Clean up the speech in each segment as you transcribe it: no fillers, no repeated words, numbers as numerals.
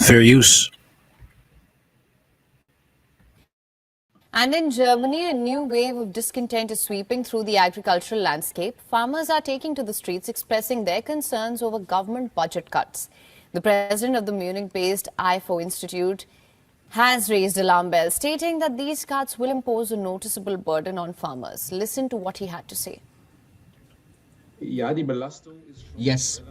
Fair use. And in Germany, a new wave of discontent is sweeping through the agricultural landscape. Farmers are taking to the streets expressing their concerns over government budget cuts. The president of the Munich-based IFO Institute has raised alarm bells, stating that these cuts will impose a noticeable burden on farmers. Listen to what he had to say. Yes,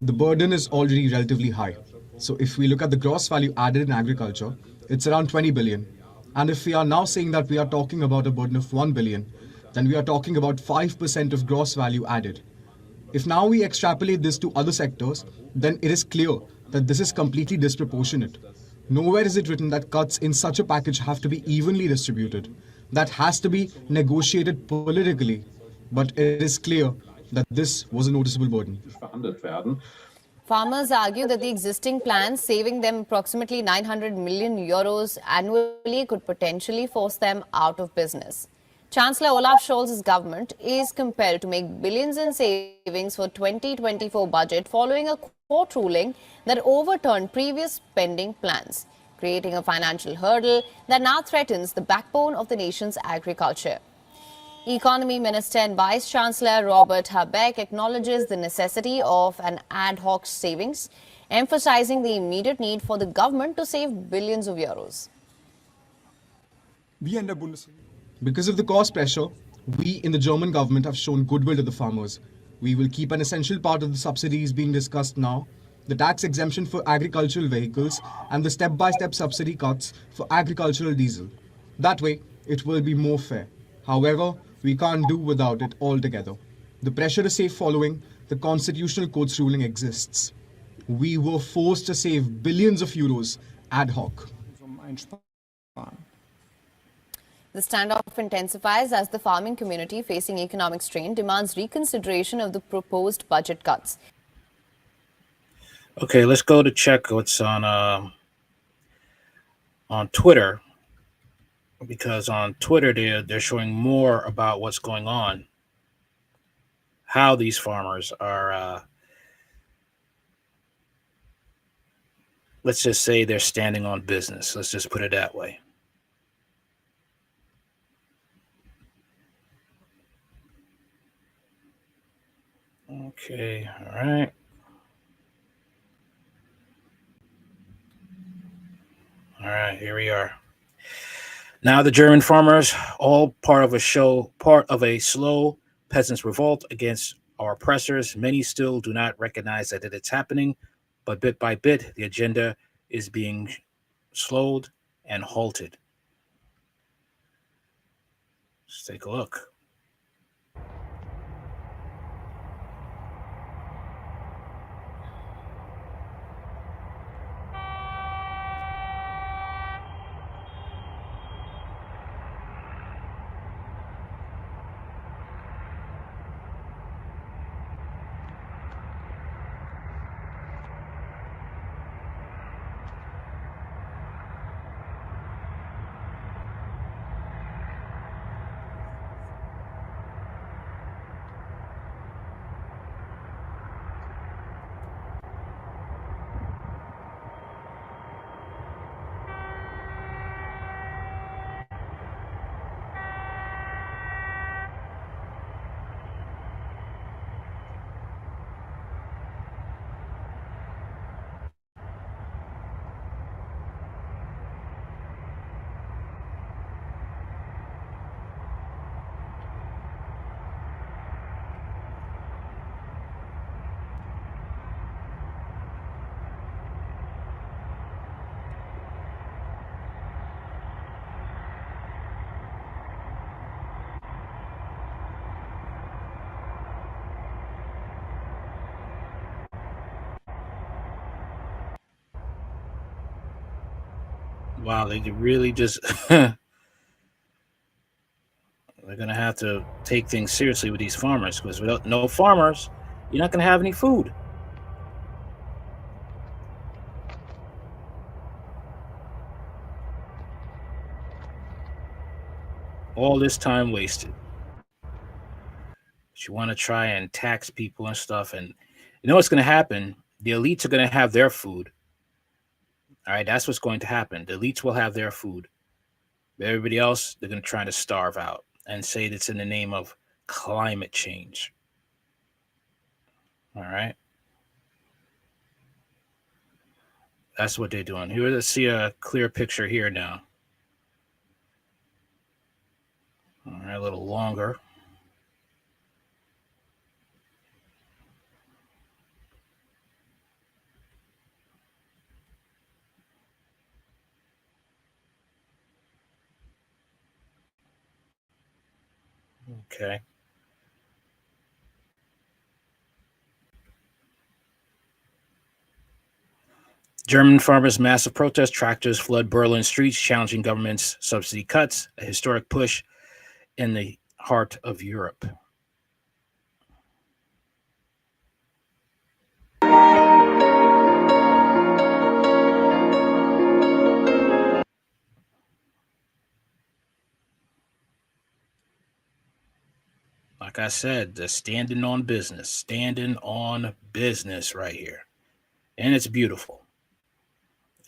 the burden is already relatively high. So if we look at the gross value added in agriculture, it's around 20 billion. And if we are now saying that we are talking about a burden of 1 billion, then we are talking about 5% of gross value added. If now we extrapolate this to other sectors, then it is clear that this is completely disproportionate. Nowhere is it written that cuts in such a package have to be evenly distributed. That has to be negotiated politically. But it is clear that this was a noticeable burden. Farmers argue that the existing plans, saving them approximately 900 million euros annually, could potentially force them out of business. Chancellor Olaf Scholz's government is compelled to make billions in savings for 2024 budget following a court ruling that overturned previous spending plans, creating a financial hurdle that now threatens the backbone of the nation's agriculture. Economy Minister and Vice Chancellor Robert Habeck acknowledges the necessity of an ad hoc savings, emphasizing the immediate need for the government to save billions of euros. Because of the cost pressure, we in the German government have shown goodwill to the farmers. We will keep an essential part of the subsidies being discussed now, the tax exemption for agricultural vehicles and the step-by-step subsidy cuts for agricultural diesel. That way, it will be more fair. However, we can't do without it altogether. The pressure to save following the Constitutional Court's ruling exists. We were forced to save billions of euros ad hoc. The standoff intensifies as the farming community, facing economic strain, demands reconsideration of the proposed budget cuts. Okay, let's go to check what's on Twitter, because on Twitter they're showing more about what's going on, how these farmers are, let's just say they're standing on business. Let's just put it that way. Okay, all right. All right, here we are. Now the German farmers, all part of a slow peasants' revolt against our oppressors. Many still do not recognize that it is happening, but bit by bit, the agenda is being slowed and halted. Let's take a look. Wow, they really just they're gonna have to take things seriously with these farmers, because without no farmers, you're not gonna have any food. All this time wasted. But you want to try and tax people and stuff, and you know what's gonna happen? The elites are gonna have their food. All right, that's what's going to happen. The elites will have their food. Everybody else, they're going to try to starve out and say it's in the name of climate change. All right. That's what they're doing. Here, let's see a clear picture here now. All right, a little longer. Okay. German farmers' massive protest, tractors flood Berlin streets, challenging government's subsidy cuts, a historic push in the heart of Europe. Like I said, the standing on business right here. And it's beautiful.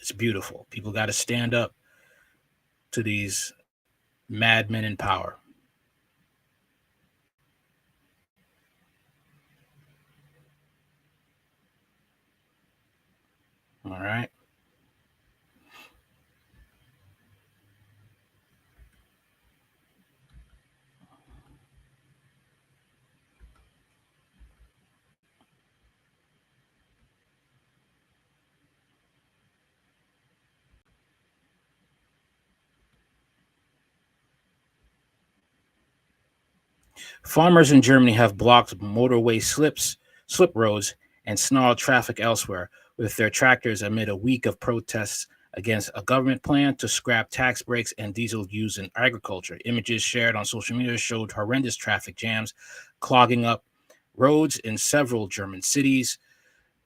It's beautiful. People got to stand up to these madmen in power. All right. Farmers in Germany have blocked motorway slip roads, and snarled traffic elsewhere with their tractors amid a week of protests against a government plan to scrap tax breaks and diesel used in agriculture. Images shared on social media showed horrendous traffic jams clogging up roads in several German cities,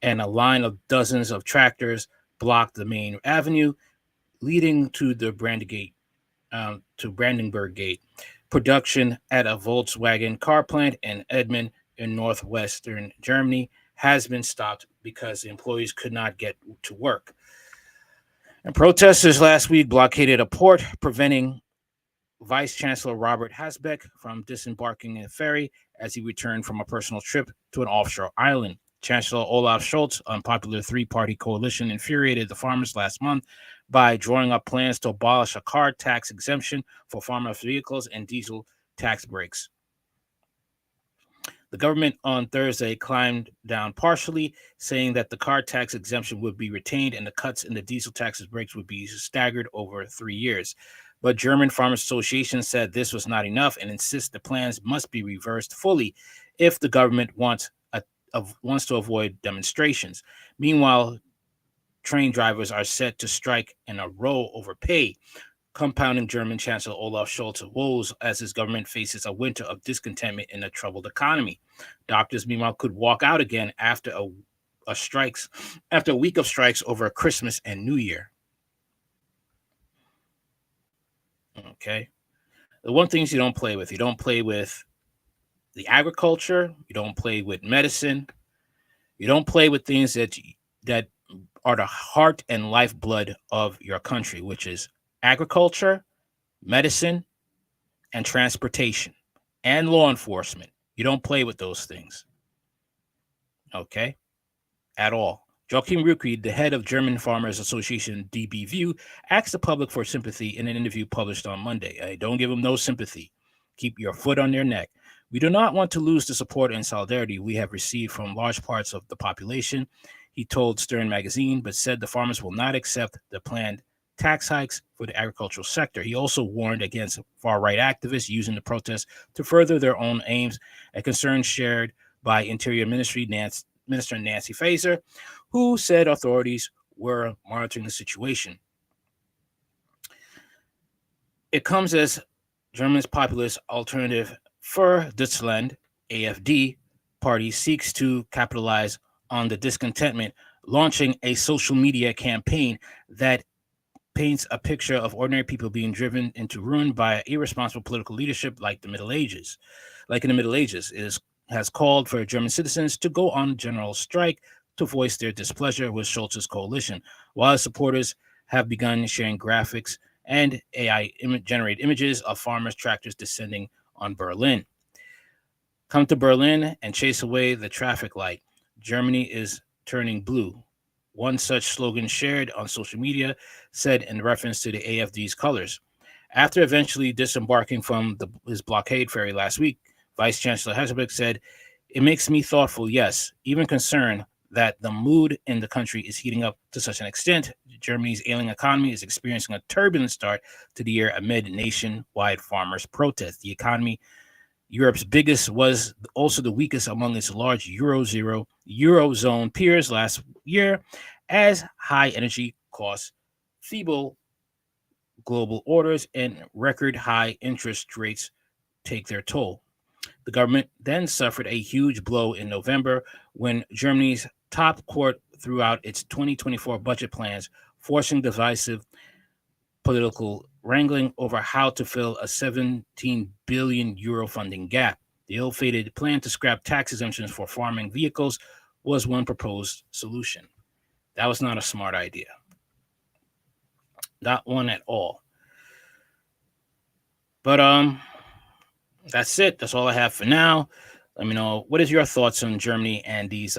and a line of dozens of tractors blocked the main avenue leading to the Brandenburg Gate. Production at a Volkswagen car plant in Edmund in northwestern Germany has been stopped because the employees could not get to work. And protesters last week blockaded a port, preventing Vice Chancellor Robert Habeck from disembarking in a ferry as he returned from a personal trip to an offshore island. Chancellor Olaf Scholz, unpopular three-party coalition, infuriated the farmers last month by drawing up plans to abolish a car tax exemption for farmer vehicles and diesel tax breaks. The government on Thursday climbed down partially, saying that the car tax exemption would be retained and the cuts in the diesel taxes breaks would be staggered over 3 years. But German Farmers Association said this was not enough and insists the plans must be reversed fully if the government wants to avoid demonstrations. Meanwhile, train drivers are set to strike in a row over pay, compounding German Chancellor Olaf Scholz's woes as his government faces a winter of discontentment in a troubled economy. Doctors, meanwhile, could walk out again after a week of strikes over Christmas and New Year. Okay. The one things you don't play with the agriculture, you don't play with medicine, you don't play with things that are the heart and lifeblood of your country, which is agriculture, medicine, and transportation, and law enforcement. You don't play with those things. Okay? At all. Joachim Rüegg, the head of German Farmers Association DBView, asked the public for sympathy in an interview published on Monday. Don't give them no sympathy. Keep your foot on their neck. We do not want to lose the support and solidarity we have received from large parts of the population, he told Stern magazine, but said the farmers will not accept the planned tax hikes for the agricultural sector. He also warned against far-right activists using the protests to further their own aims, a concern shared by Interior Minister Nancy Faeser, who said authorities were monitoring the situation. It comes as Germany's populist Alternative für Deutschland, AfD, party seeks to capitalize on the discontentment, launching a social media campaign that paints a picture of ordinary people being driven into ruin by irresponsible political leadership like in the Middle Ages. It has called for German citizens to go on general strike to voice their displeasure with Scholz's coalition. while his supporters have begun sharing graphics and AI-generated images of farmers' tractors descending on Berlin. Come to Berlin and chase away the traffic light. Germany is turning blue. One such slogan shared on social media said in reference to the AFD's colors. After eventually disembarking from his blockade ferry last week, Vice Chancellor Hesselbeck said, "It makes me thoughtful, yes, even concerned that the mood in the country is heating up to such an extent. Germany's ailing economy is experiencing a turbulent start to the year amid nationwide farmers' protests. The economy, Europe's biggest, was also the weakest among its large Eurozone peers last year, as high energy costs, feeble global orders, and record high interest rates take their toll." The government then suffered a huge blow in November when Germany's top court threw out its 2024 budget plans, forcing divisive political wrangling over how to fill a 17 billion euro funding gap. The ill-fated plan to scrap tax exemptions for farming vehicles was one proposed solution. That was not a smart idea. Not one at all. But that's it. That's all I have for now. Let me know, what is your thoughts on Germany and these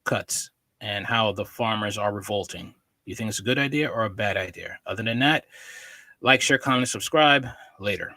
cuts and how the farmers are revolting? Do you think it's a good idea or a bad idea? Other than that, like, share, comment, subscribe. Later.